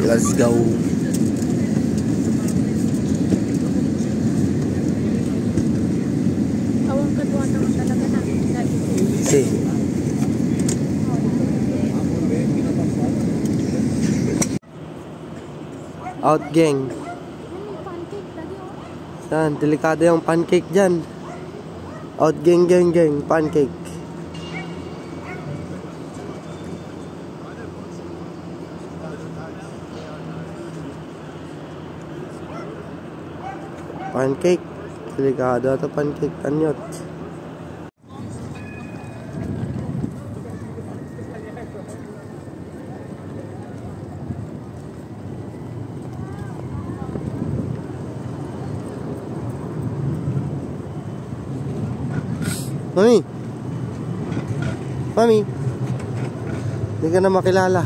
Let's go. Awang kadwa naman talaga na. Si. Out gang. Yan, delikado yung pancake dyan. Out gang gang gang, pancake. Pancake. Delikado ito pancake. Anyot. Mami. Mami. Hindi ka na makilala.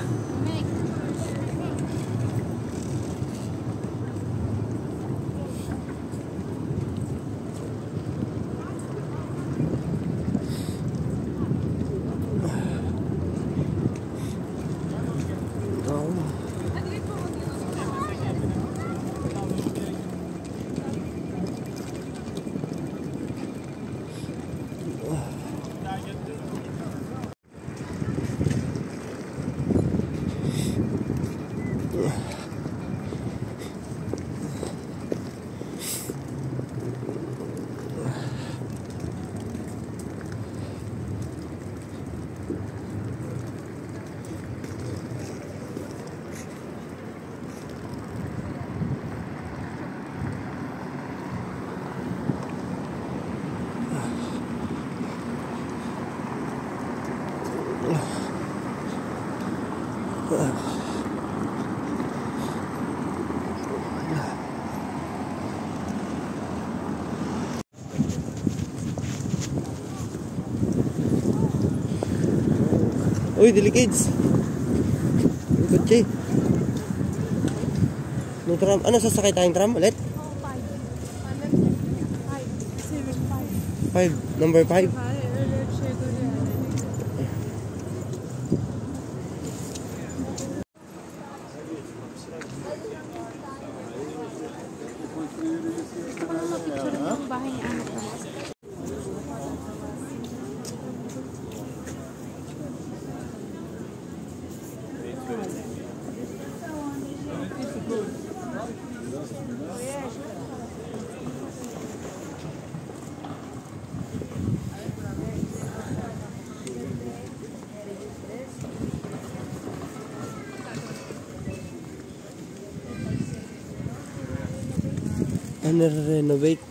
Uy, dili kids. Kotse. No tram. Ano sasakay tayong tram ulit? 5. Number 5. Renovate.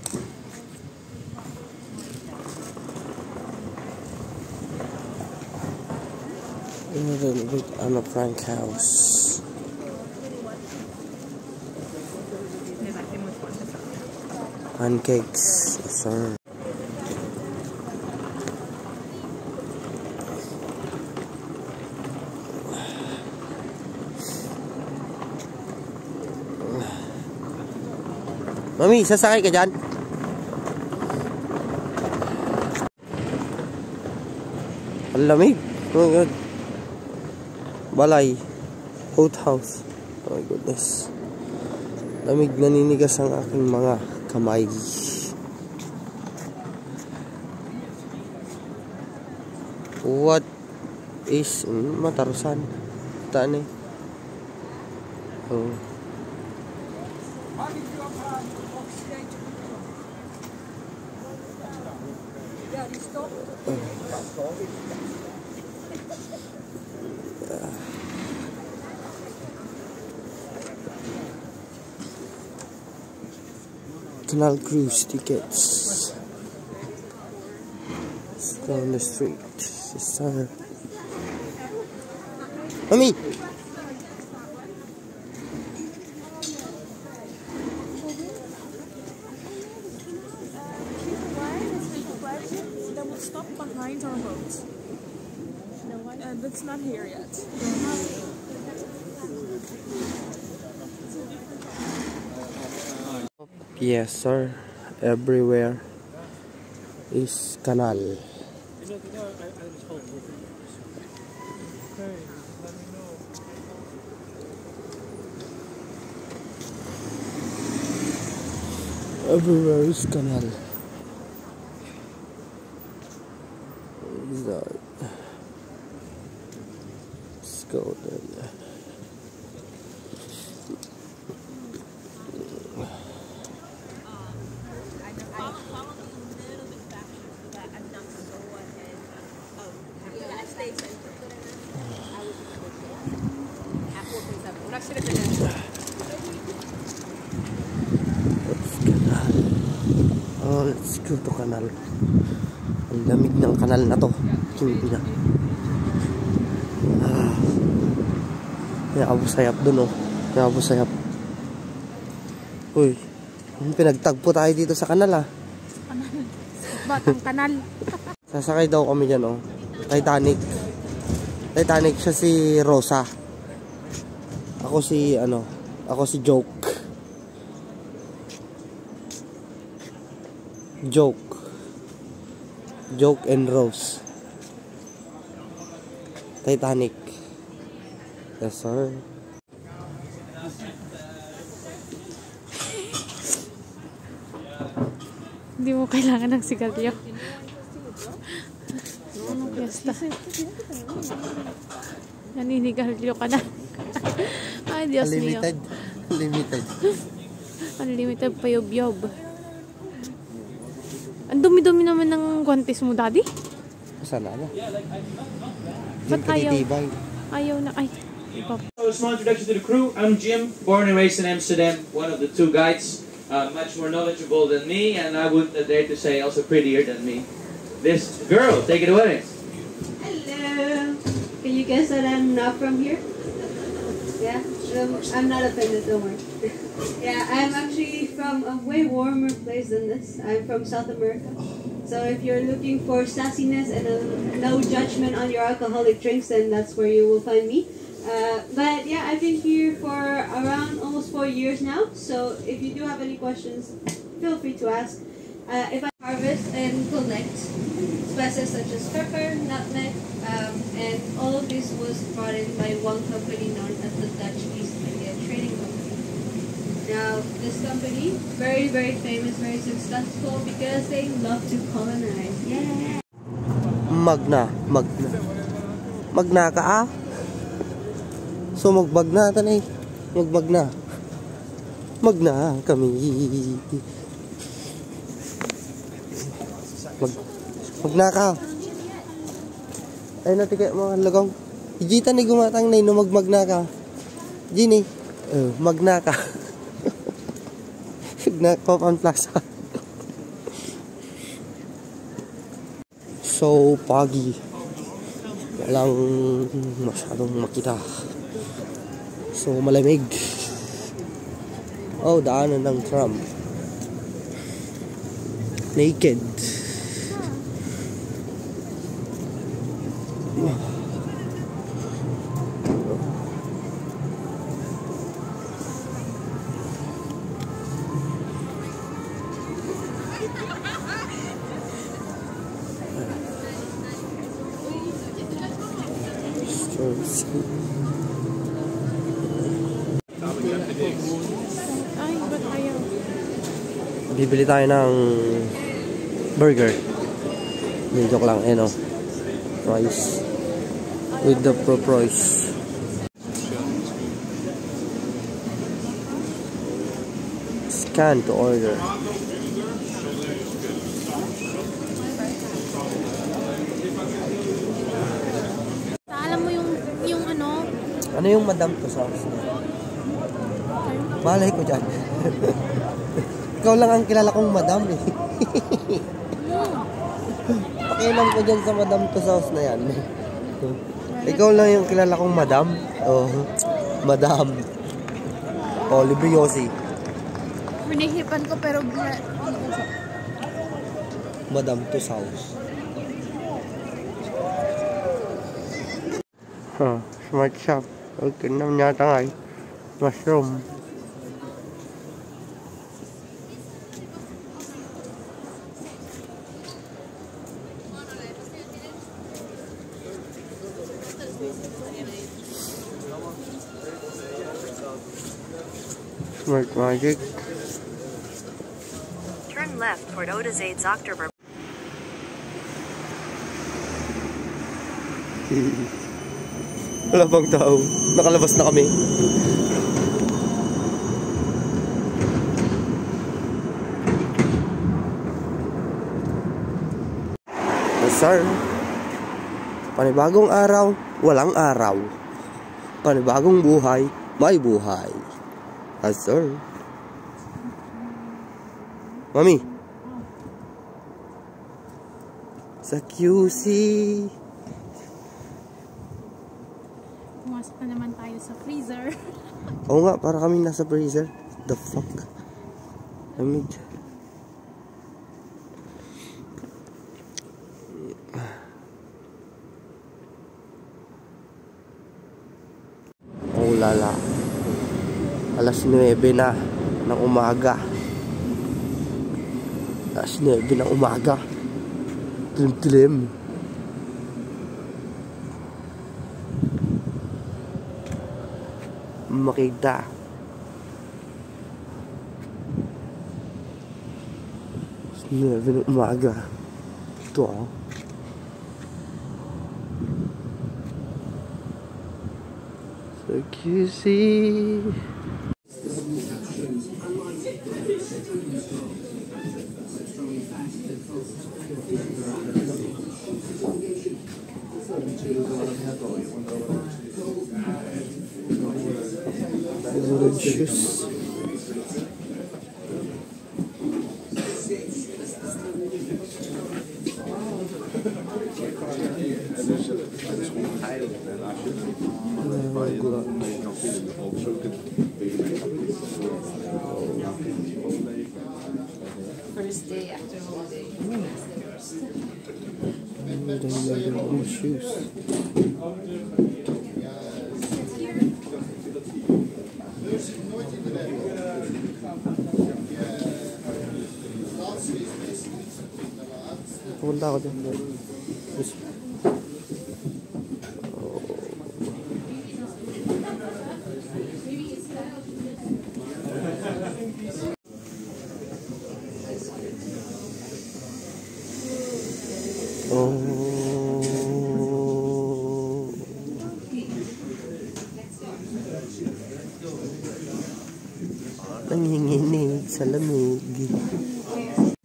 Renovate Anna Frank house. Pancakes, sir. Mami, sasakay ka dyan? Ang lamig. Oh my God. Balay. Outhouse. Oh my goodness. Lamig, naninigas ang aking mga kamay. What is matarusan? Taan eh. Oh. Canal cruise tickets. It's down the street. Sister. Mami. Stop behind our boat. That's not here yet. Yes, sir. Everywhere is canal. Everywhere's canal. Is that? Let's go then. Oh, let's go to canal. Ang lamig ng kanal na to. Hindi na. May abusayap dun, oh. May abusayap. Uy, pinagtagpo tayo dito sa kanal, ah. Batang kanal. Sasakay daw kami dyan, oh. Titanic. Titanic siya si Rosa. Ako si, ako si Joke. Joke and Rose. Titanic. Yes, sir. Hindi mo kailangan ng sigarilyo. Fiesta. Naninigarilyo ka na. Ay, Diyos mio. Unlimited. Unlimited pa yob-yob. Ang dumi-dumi naman ng guantes mo, Daddy. Sana na. Ba't ayaw? Ayaw na. Ay. A small introduction to the crew. I'm Jim, born and raised in Amsterdam, one of the two guides, much more knowledgeable than me, and I would dare to say also prettier than me. This girl, take it away. Hello. Can you guess that I'm not from here? Yeah, I'm not offended, don't worry. Yeah, I'm actually from a way warmer place than this. I'm from South America. So if you're looking for sassiness and no judgment on your alcoholic drinks, then that's where you will find me. But yeah, I've been here for around almost 4 years now. So if you do have any questions, feel free to ask. If I harvest and collect spices such as pepper, nutmeg, and all of this was brought in by one company known as the Dutch East India Trading Company. Now, this company, very, very famous, very successful because they love to colonize. Yeah! Magna ka, ah? So, magbagna tanay. Magna kami. Magna ka. Ay, natin kayo mga lagong. Hijita ni gumatang na ino magmagna ka. Gini. Magna ka. Magna Copan Plaza. So, pagi. Walang masyadong makita. So, malamig. Oh, daanan ng tram. Naked. Ay, ba't ayaw? Bibili tayo ng burger. Joke lang, price. With the price. Scan to order. Alam mo yung Ano yung Madam Tussauds? Malay ko dyan. Ikaw lang ang kilala kong Madam eh. Pakialam ko dyan sa Madam Tussauds na yan. Ikaw lang yung kilala kong Madam. Oh, Madam. Oh, Libriosi. Pinihipan ko pero Madam Tussauds. Smart shop. Okay, nam nyata nga eh. Mushroom. Smart Magic. left toward Odazade's Oktober. Wala bang tao? Nakalabas na kami. Yes, sir. Panibagong araw, walang araw. Panibagong buhay, may buhay. Yes, sir. Mami. Sa QC. Pumasok na naman tayo sa freezer. Oo nga, para kaming nasa freezer. The fuck? Lamig. Oh lala. Alas 9 na ng umaga. Alas 9 ng umaga. Dilim-dilim. Makita. Alas 9 ng umaga. Ito ah. So QC. Juice. First day after holiday. Shoes. Punta ako dyan. Nanginginig sa lamig.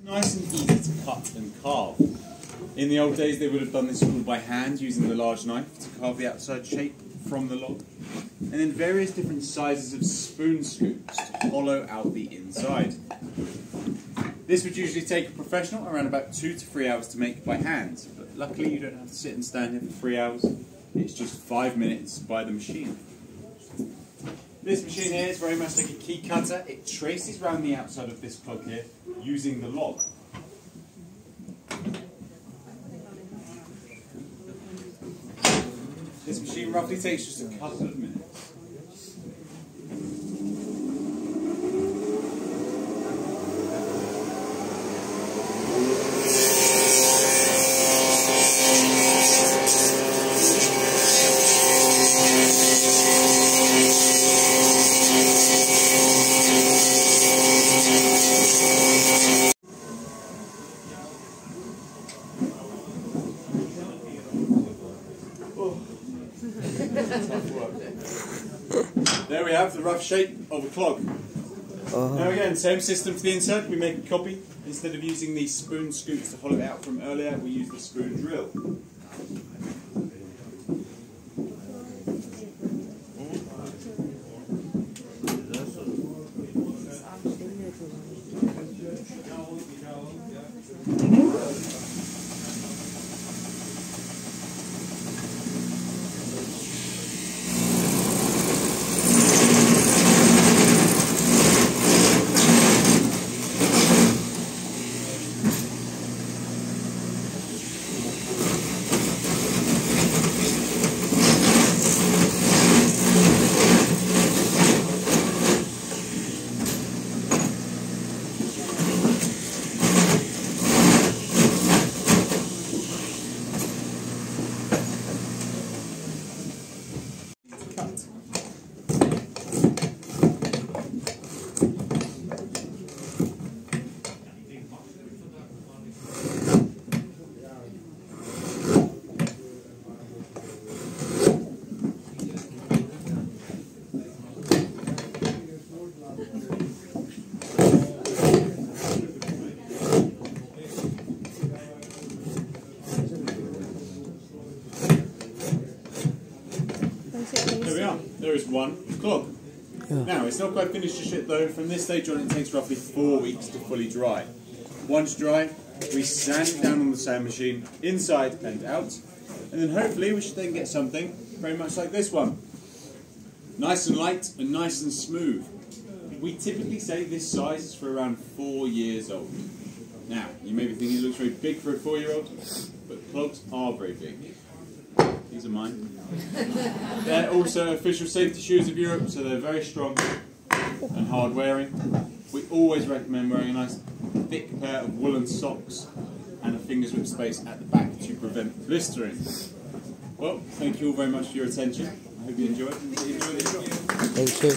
Nice and easy to cut and carve. In the old days they would have done this all by hand using the large knife to carve the outside shape from the log. And then various different sizes of spoon scoops to hollow out the inside. This would usually take a professional around about 2 to 3 hours to make by hand, but luckily you don't have to sit and stand here for 3 hours. It's just 5 minutes by the machine. This machine here is very much like a key cutter. It traces around the outside of this plug here using the log. This machine roughly takes just a couple of minutes. There we have the rough shape of a clog. Now again, same system for the inside. We make a copy. Instead of using these spoon scoops to hollow it out from earlier, we use the spoon drill. one clog. Now, it's not quite finished just yet though. From this stage on, it takes roughly 4 weeks to fully dry. Once dry, we sand it down on the sand machine, inside and out, and then hopefully we should then get something very much like this one. Nice and light and nice and smooth. We typically say this size is for around 4 years old. Now, you may be thinking it looks very big for a 4-year-old, but clogs are very big. These are mine. They're also official safety shoes of Europe, so they're very strong and hard wearing. We always recommend wearing a nice thick pair of woolen socks and a fingers width space at the back to prevent blistering. Well, thank you all very much for your attention. I hope you enjoyed the show. Thank you.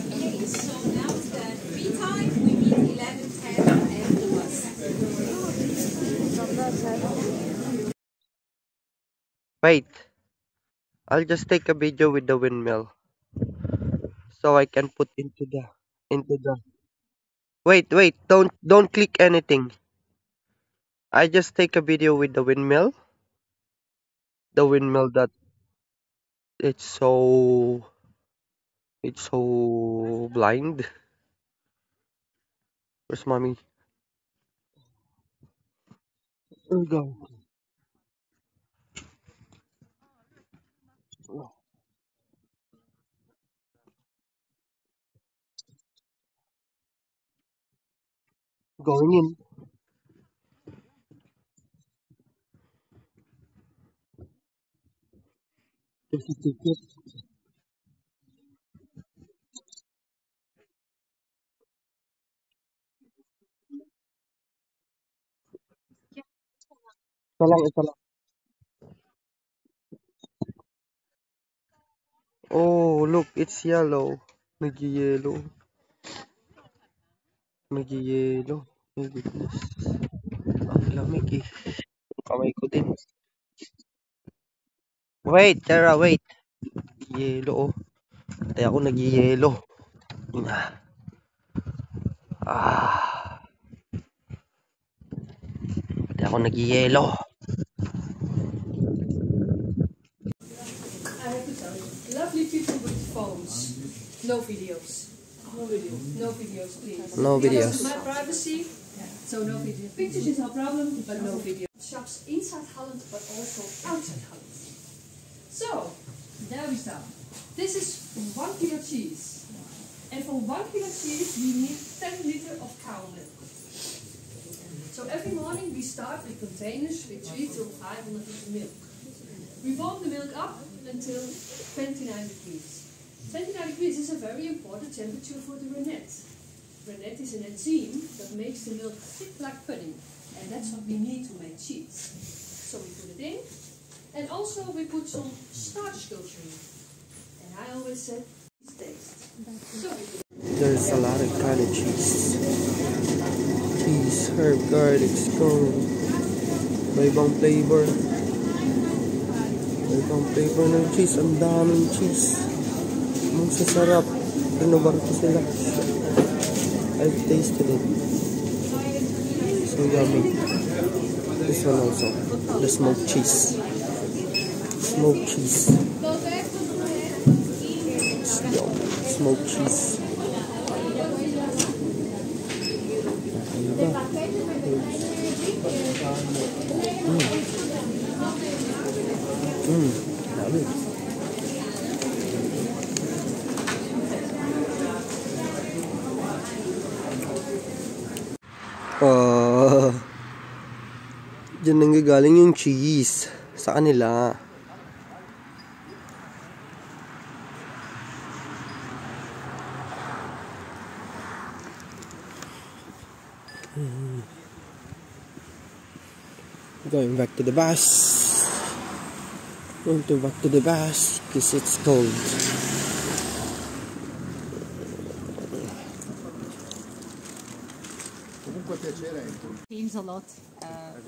Okay, so now it's the free time. We meet 11:10 and the bus. Wait. I'll just take a video with the windmill. So I can put into the Wait, don't click anything. I just take a video with the windmill. The windmill that it's so blind. Where's mommy? There we go. Going in. There's a ticket. Ito lang. Oh, look, it's yellow. Nag-yellow. Nag-yellow. My goodness. Ang lamig eh. Kamay ko din. Wait, Tara, wait. Yellow oh. Pati ako nag-yellow. Ah. Pati ako nag-yellow. I have to tell you, lovely people with phones. No videos. No videos, please. No videos. Because of my privacy, so no videos. Pictures is no problem, but no video. Shops inside Holland, but also outside Holland. So, there we start. This is 1 kilo cheese. And for 1 kilo cheese, we need 10 liters of cow milk. So every morning we start with containers with 3 to 500 liters milk. We warm the milk up until 29 degrees. 29 degrees is a very important temperature for the rennet. Rennet is an enzyme that makes the milk thick like pudding, and that's what we need to make cheese. So we put it in, and also we put some starch culture in. And I always said, it's taste. So we put There's a lot of kind of cheese. Cheese, herb, garlic, scone. May ibang flavor. May ibang flavor ng cheese. Ang daming cheese. Ang sasarap. Rinobar ko sila. I've tasted it. So yummy. This one also. The smoked cheese. Smoked cheese. Smoked cheese. Dami. Diyan nanggagaling yung cheese sa kanila. Going back to the bus. Going back to the bus because it's cold. Change a lot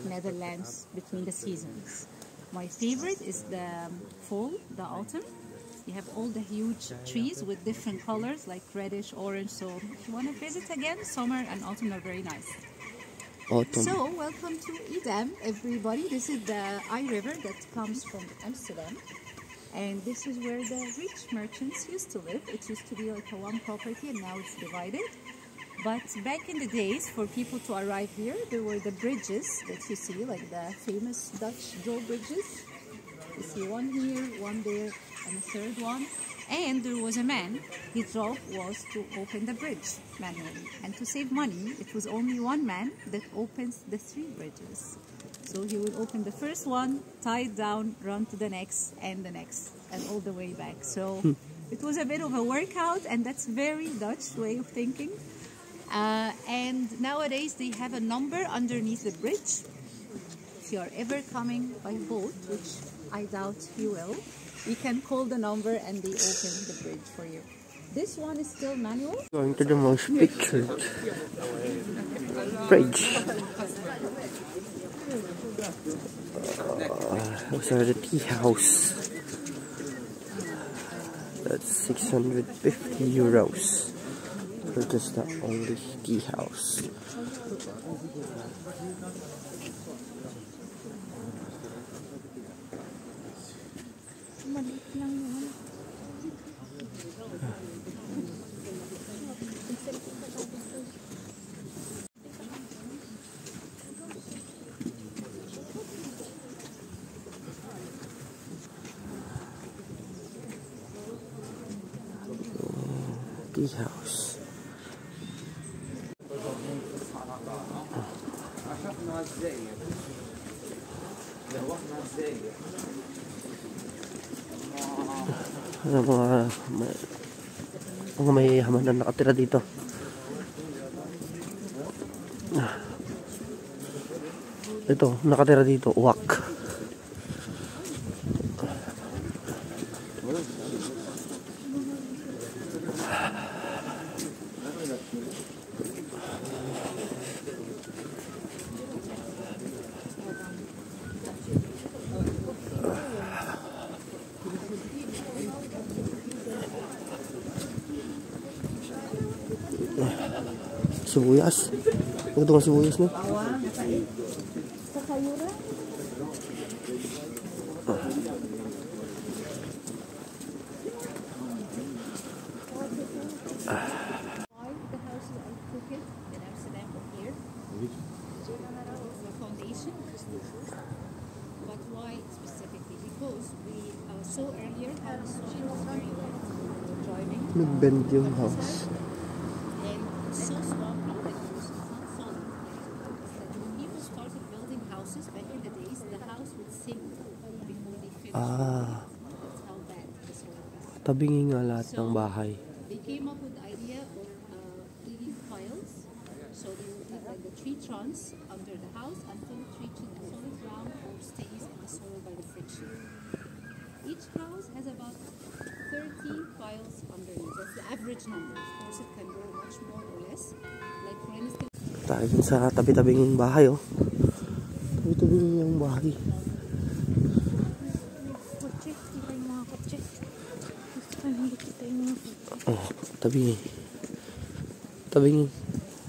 Netherlands between the seasons. My favorite is the fall, the autumn. You have all the huge trees with different colors like reddish, orange. So if you want to visit again, summer and autumn are very nice. Autumn. So welcome to Edam, everybody. This is the Eye River that comes from Amsterdam. And this is where the rich merchants used to live. It used to be like a one property, and now it's divided. But back in the days, for people to arrive here, there were the bridges that you see, like the famous Dutch drawbridges. You see one here, one there, and a third one. And there was a man, his job was to open the bridge manually. And to save money, it was only one man that opens the 3 bridges. So he would open the first one, tie it down, run to the next, and all the way back. So it was a bit of a workout, and that's very Dutch way of thinking. And nowadays they have a number underneath the bridge. If you are ever coming by boat, which I doubt you will, you can call the number and they open the bridge for you. This one is still manual. Going to the most pictured bridge. Those are the tea house. That's 650 euros for just the only tea house. Tea house. Mga may yaman na nakatira dito. Ito, nakatira dito, uwak. Sibuyas. Ito nga sibuyas na. But why specifically? Because we saw earlier how the soil was very wet driving. Nag-bend yung house. And it's so swampy that it was not solid. When people started building houses back in the days, the house would sink before they finished. That's how bad the soil was. Tabingi nga lahat ng bahay. They came up with the idea of digging piles. So they would have like the tree trunks under the house until the tree to the solid ground or stays in the soil by the friction. Each house has about 30 piles underneath. That's the average number. Of course, it can go much more or less. Like for instance, Tayo dun sa tabi-tabing yung bahay, oh. Tabi-tabing yung bahay. Kotse, kita yung mga kotse. Gusto ko hindi kita yung mga kotse. Oh, tabingi.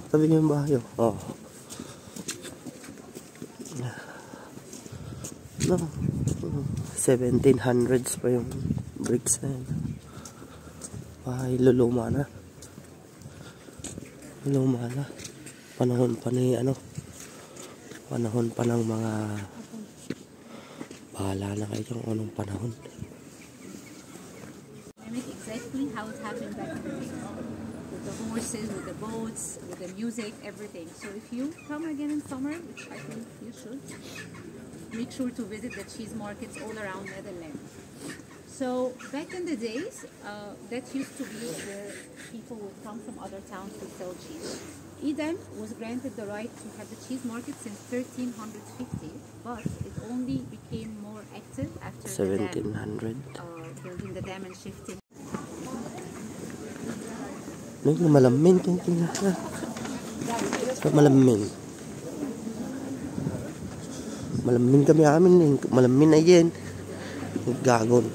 Tabingi yung bahay, oh. No. 1700s pa yung bricks na yun. Bahay, luluma na. Luluma na. Panahon pa ni panahon pa ng mga bahala na kayo kung anong panahon. mimic exactly how it happened back in the day. With the horses, with the boats, with the music, everything. So if you come again in summer, which I think you should, make sure to visit the cheese markets all around Netherlands. So back in the days, that used to be where people would come from other towns to sell cheese. Edam was granted the right to have the cheese market since 1350, but it only became more active after 1700. building the dam and shifting. Malamin, malamin. Malamin kami amin, malamin na yan. Gagon.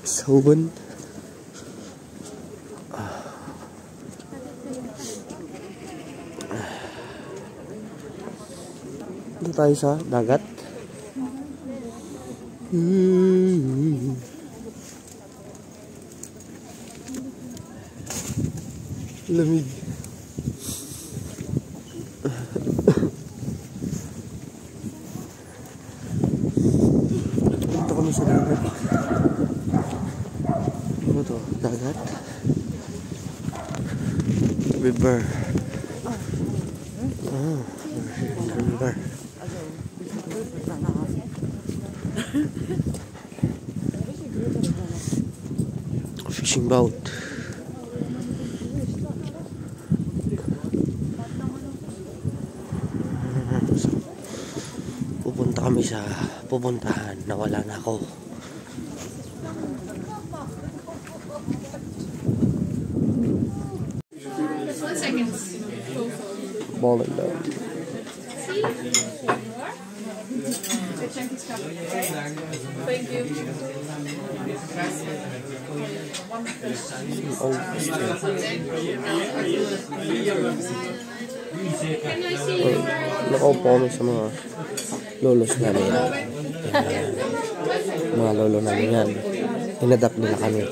Soban. Dito tayo sa dagat. Lamig. Dito kami sa dagat. Ano to? Dagat? River. River. Fishing boat. So, pupunta kami sa pupuntahan. Nawala na ako. Balling down. Thank you. Nakaupo kami sa mga lolos namin. Mga lolo namin yan. Inadapt nila kami.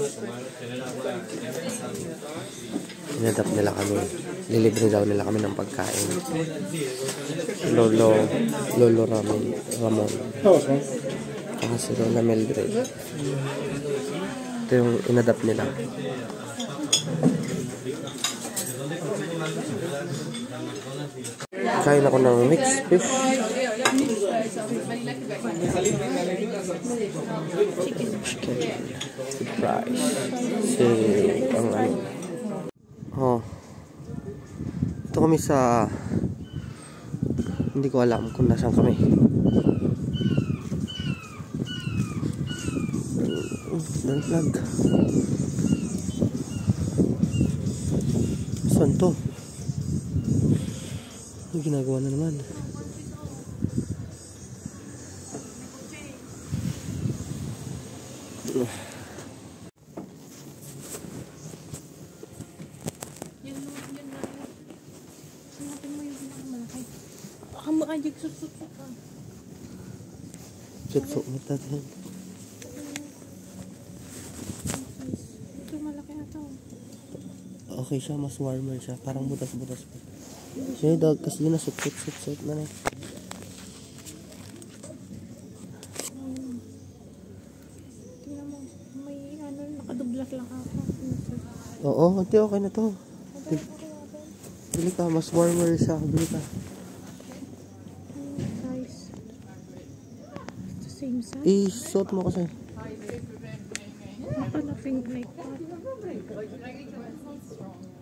Inadapt nila kami. Lilibre daw nila kami ng pagkain. Lolo Ramon. Saka si Lola Mildred. Ito yung inadapt nila. Kain ako ng mixed fish. Chicken. With rice. Ang ano. Oh. Ito kami sa... Hindi ko alam kung nasaan kami. Vlog. Saan to? Ano ginagawa na naman? Sutsuk mo natin. Ito malaki na to. Okay siya, mas warmer siya. Parang butas-butas pa. Siya yung dog kasi yun na sutsuk na na. Tingnan mo, may ano, nakadublas lang ako. Oo, okay na to. Bili ka, mas warmer siya. Bili ka. Size. The same size. I-suot mo kasi. Ano, pink like that.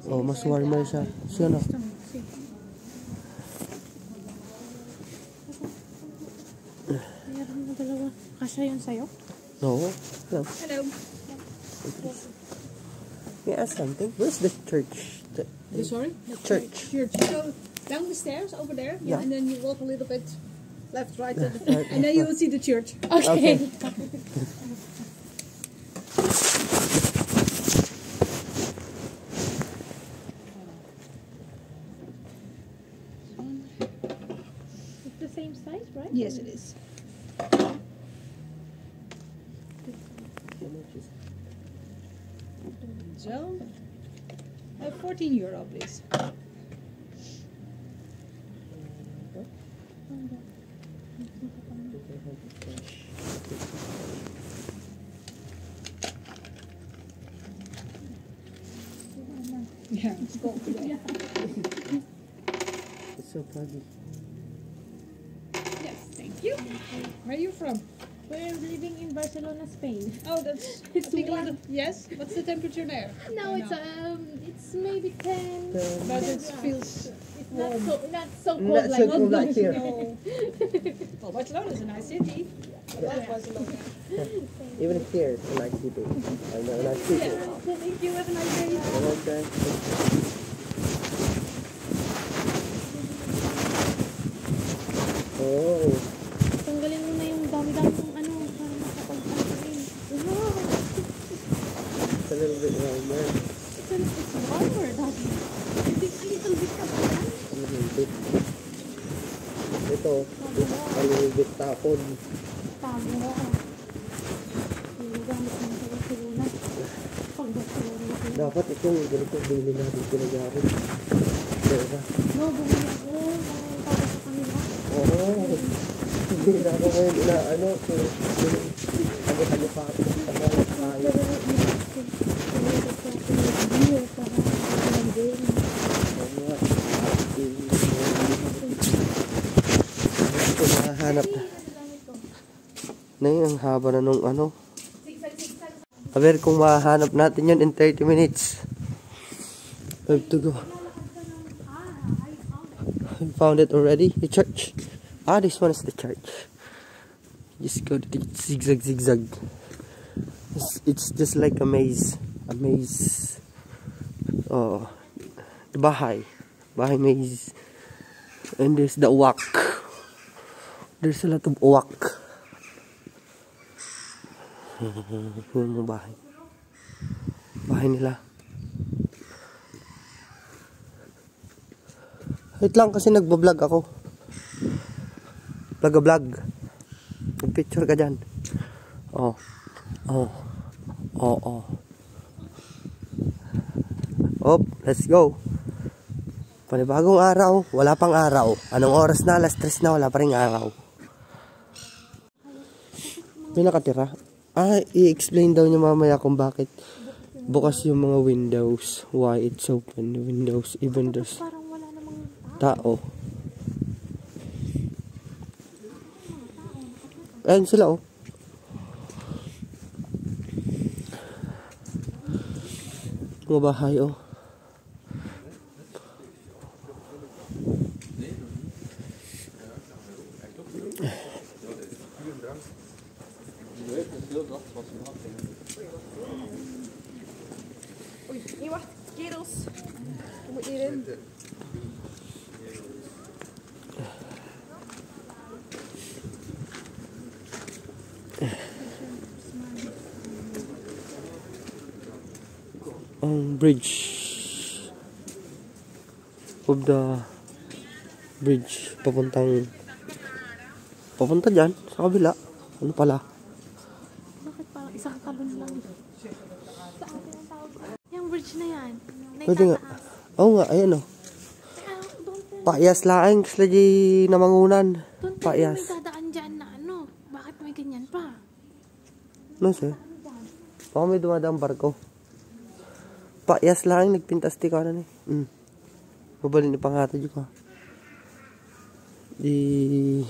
Oh, mas warmer siya. Siya na. Meron na dalawa. Kasya yun sa'yo? No. No. Hello. May I ask something? Where's the church? Sorry? Church. So down the stairs over there, Yeah. and then you walk a little bit left, right, and then you will see the church. Okay. It's the same size, right? Yes, it is. So, €14, please. Yeah, it's gold today. It's so fuzzy. Yes, thank you. Where are you from? We're living in Barcelona, Spain. Oh, that's It's a big warm. lot of, yes. What's the temperature there? No, it's maybe 10. But it feels It's not so cold Not like so cold like here. no. Well, Barcelona is a nice city. I love Barcelona. Even here, it's a nice city. I know, nice people. Thank you. Have a nice day. Okay. Oh. Tanggalin mo na yung dami-dami ng ano para makapag-tanggalin. Wow! It's a little bit warmer. It's warmer, Daddy. It's a little bit of that. A little bit. ito. Palibit tapon. Tama mo ako. Hindi gamit mo sa Barcelona. Pag Barcelona. Dapat itong ganito bili natin pinagamit. Diba? No, bumili ako. Para sa kanila. Oo. Hindi na ako ngayon inaano. Ano pa ako. Hanap na yun, ang haba na nung ano. Aber kung mahanap natin yun in 30 minutes. I have to go. I found it already, the church. Ah, this one is the church. Just go to the zigzag zigzag. It's just like a maze. A maze. Oh, the bahay maze. And there's the uwak. There's a lot of uwak. Yung bahay. Bahay nila. Wait lang kasi nagbablog ako. Vlog. Mag-picture ka dyan. Oh. Op, let's go. Panibagong araw, wala pang araw. Anong oras na? Alas 3 na, wala pa ring araw. May nakatira. I-explain daw niya mamaya kung bakit bukas yung mga windows. Why it's open, the windows, even there's tao. Ayan sila oh. Mga bahay oh. Uy, wacht, kerels. Je moet hierin. Bridge of the bridge papunta dyan sa kabila. Ano pala? Bakit parang isang talon lang? Saan tinatawag? Yung bridge na yan. Pwede nga. Oo nga, ayan o. Paiyas laing sila di namangunan. Paiyas. Doon tayo may dadaan dyan na ano. Bakit may ganyan pa? No sir. Baka may dumadaang barko. Paiyas laing nagpintas di ka na ni. Mabalin ni pangata juga. Di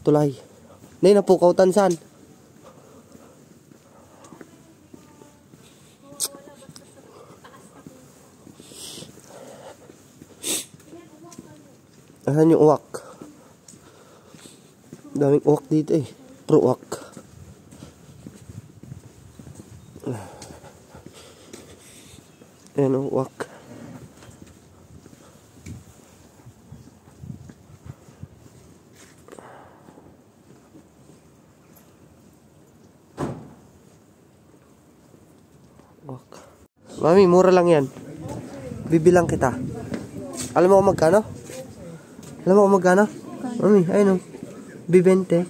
tulay. Nay napukaw tansan. Ayan yung uwak. Daming uwak dito eh. Pro uwak. Ayan yung uwak. Uwak. Mami, mura lang yan. Bibilang kita. Alam mo kung magkano? Alam mo kung magkano? Mami, ayun o. B20.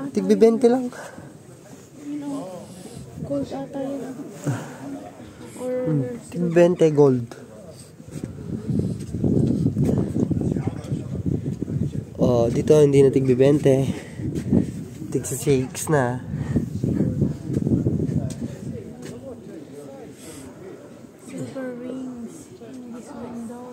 Tig B20 lang. Gold ata yun. Tig 20 gold. Oh, dito hindi na tig B20. Tig sa 6 na. Silver rings in this window.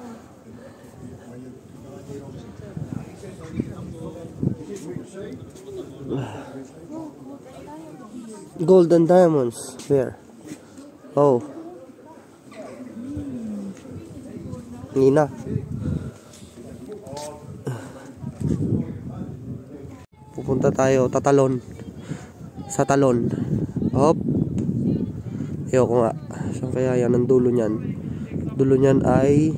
Gold and diamonds. Where? Oh. Hindi na. Pupunta tayo. Tatalon. Sa talon. Hop. Ayoko nga. Saan kaya yan? Ang dulo niyan. Dulo niyan ay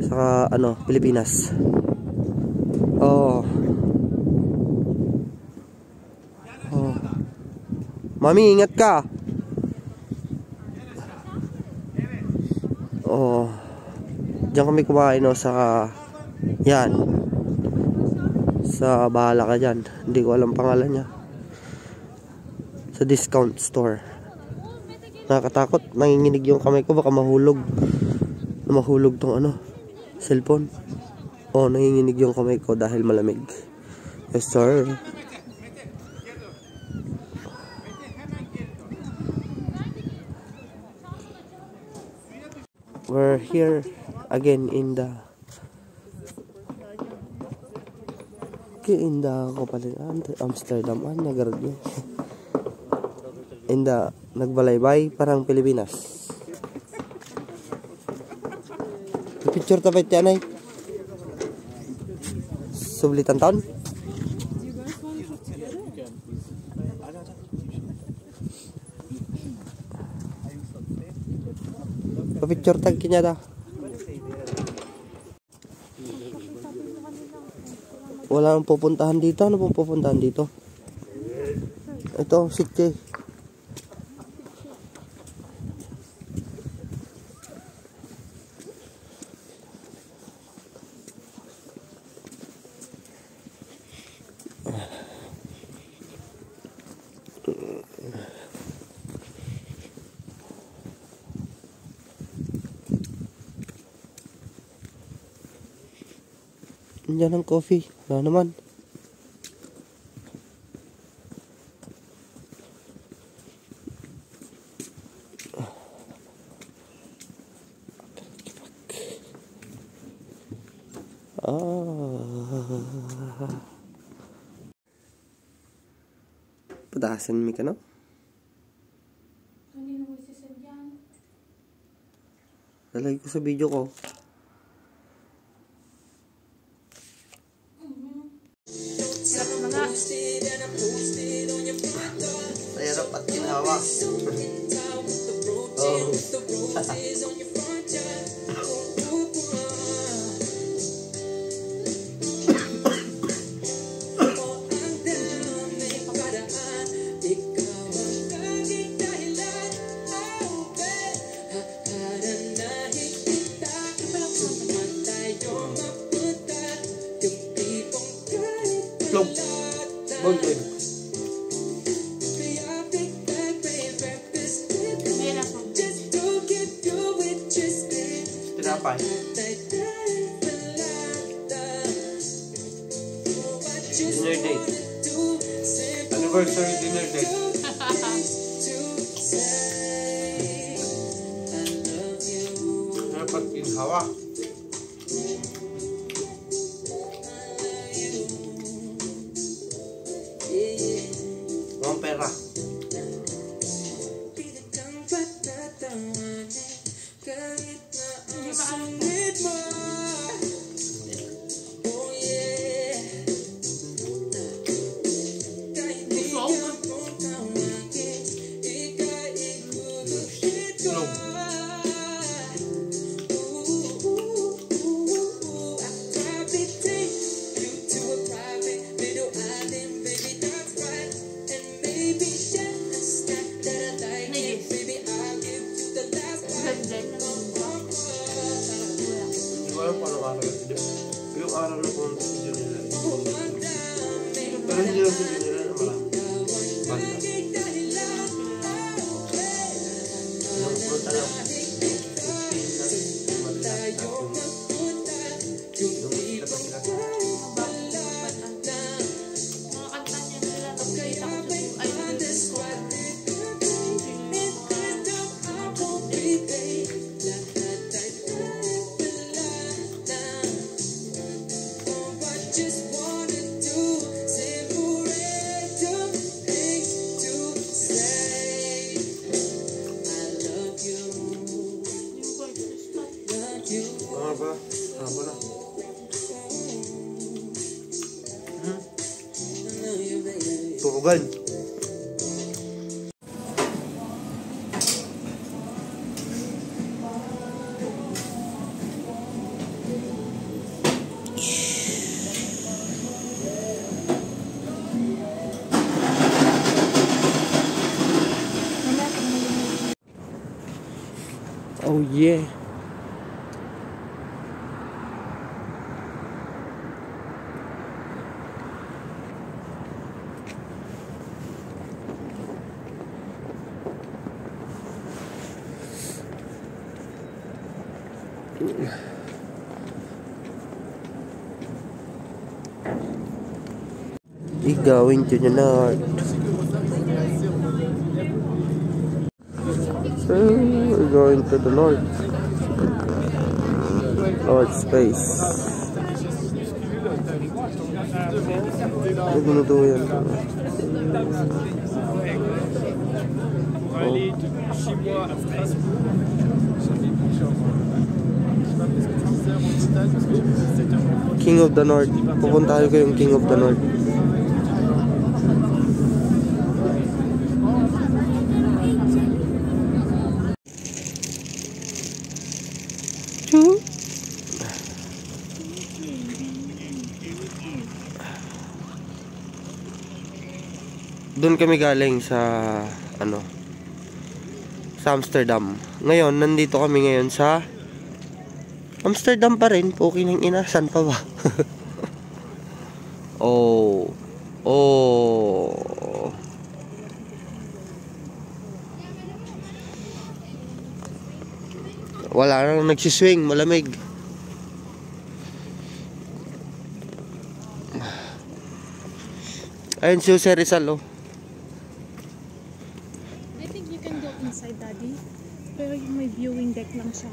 sa ano, Pilipinas. Oh. Oh. Mami, ingat ka. Oh. Diyan kami kumain no, sa Yan. Sa bahala ka dyan. Hindi ko alam pangalan niya. Sa discount store. Nakakatakot. Nanginginig yung kamay ko. Baka mahulog. Mahulog tong ano, cellphone. Oh, nanginginig yung kamay ko dahil malamig. Yes, sir. We're here again in the Amsterdam. Nagarad yun. In the nagbalaybay parang Pilipinas. Picture tapit yan ay sublitan taon. Picture tag kinya da. Wala nang pupuntahan dito. Ano pong pupuntahan dito? Ito, Sitke. Diyan ang coffee. Wala naman. Padahasan mi ka no? Hindi na mo isisadyan. Lalagay ko sa video ko. Sayarap at ginawa. Oh. Plug. Bon joy. Tinapay. Dinner date. Anniversary dinner date. Dapat ginhawa. Ang pera. Yung araw na po ang video nila. Pero hindi yung video nila na marami. Banda. Punta lang. Turugan. Oh yeah. We're going to the north. So we're going to the north. North space. Ano ginuto yan? King of the North. Pupunta ko yung King of the North. Doon kami galing sa sa Amsterdam. Ngayon, nandito kami ngayon sa Amsterdam pa rin. Poki ng ina, saan pa ba? Oh. Wala nang nagsiswing, malamig. Ayun si Jose Rizal, oh. I think you can go inside, Daddy. Pero yung may viewing deck lang siya.